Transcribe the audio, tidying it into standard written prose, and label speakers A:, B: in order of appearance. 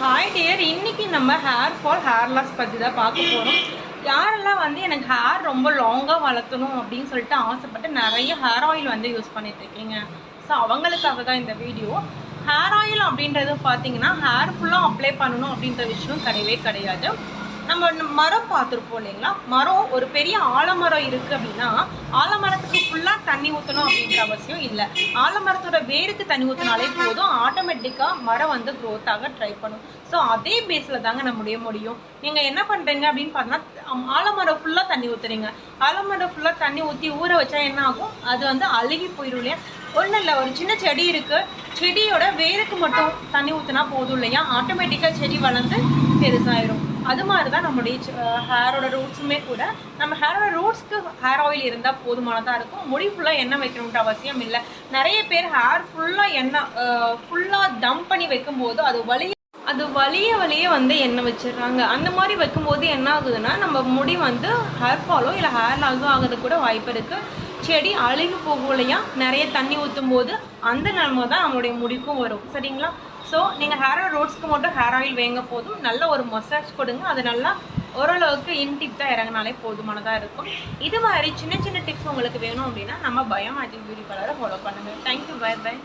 A: Hi dear, இன்னைக்கு நம்ம hair fall hair loss பற்றி தான் பார்க்க போகிறோம். யாரெல்லாம் வந்து எனக்கு ஹேர் ரொம்ப லாங்காக வளர்த்தணும் அப்படின்னு சொல்லிட்டு ஆசைப்பட்டு நிறைய ஹேர் ஆயில் வந்து யூஸ் பண்ணிட்டு இருக்கீங்க. ஸோ அவங்களுக்காக தான் இந்த வீடியோ. ஹேர் ஆயில் அப்படின்றது பார்த்தீங்கன்னா ஹேர் ஃபுல்லாக அப்ளை பண்ணணும் அப்படின்ற விஷயம் கிடையவே கிடையாது. நம்ம மரம் பார்த்துருப்போம் இல்லைங்களா, மரம் ஒரு பெரிய ஆலமரம் இருக்குது அப்படின்னா ஆலமரத்துக்கு ஃபுல்லாக தண்ணி ஊற்றணும் அப்படின்ற அவசியம் இல்லை. ஆலமரத்தோட வேருக்கு தண்ணி ஊற்றினாலே போதும், ஆட்டோமேட்டிக்காக மரம் வந்து க்ரோத் ஆக ட்ரை பண்ணும். ஸோ அதே பேஸில் தாங்க நம்முடைய முடியும். நீங்கள் என்ன பண்ணுறீங்க அப்படின்னு பார்த்தீங்கன்னா, ஆலமரம் ஃபுல்லாக தண்ணி ஊற்றுறீங்க. ஆலமரம் ஃபுல்லாக தண்ணி ஊற்றி ஊற வச்சா என்ன ஆகும், அது வந்து அழுகி போயிடும் இல்லையா. ஒன்றும் இல்லை, ஒரு சின்ன செடி இருக்குது, செடியோட வேருக்கு மட்டும் தண்ணி ஊற்றினா போதும் இல்லையா, ஆட்டோமேட்டிக்காக செடி வளர்ந்து பெருசாயிரும். அது மாதிரி தான் நம்முடைய ஹேரோட ரூட்ஸுமே கூட. நம்ம ஹேரோட ரூட்ஸ்க்கு ஹேர் ஆயில் இருந்தால் போதுமானதாக இருக்கும். முடி ஃபுல்லாக எண்ணெய் வைக்கணுன்ற அவசியம் இல்லை. நிறைய பேர் ஹேர் ஃபுல்லாக எண்ணெய் ஃபுல்லாக டம்ப் பண்ணி வைக்கும்போது அது வலிய வந்து எண்ணெய் வச்சிடுறாங்க. அந்த மாதிரி வைக்கும்போது என்ன ஆகுதுன்னா, நம்ம முடி வந்து ஹேர் ஃபாலோ இல்லை ஹேர் லாஸோ ஆகிறது கூட வாய்ப்பு இருக்குது. செடி அழுகி போகும் இல்லையா, நிறைய தண்ணி ஊற்றும் போது அந்த நிலைமை தான் நம்மளுடைய முடிக்கும் வரும். சரிங்களா? ஸோ நீங்கள் ஹேர் ரூட்ஸ்க்கு மட்டும் ஹேர் ஆயில் வேங்க போதும், நல்ல ஒரு மசாஜ் கொடுங்க. அது நல்லா ஓரளவுக்கு இன்டிப் தான் இறங்கினாலே போதுமானதாக இருக்கும். இது மாதிரி சின்ன சின்ன டிப்ஸ் உங்களுக்கு வேணும் அப்படின்னா நம்ம பயோமேஜிக் பியூட்டி பார்லரை ஃபாலோ பண்ணுங்கள். Thank you, bye by.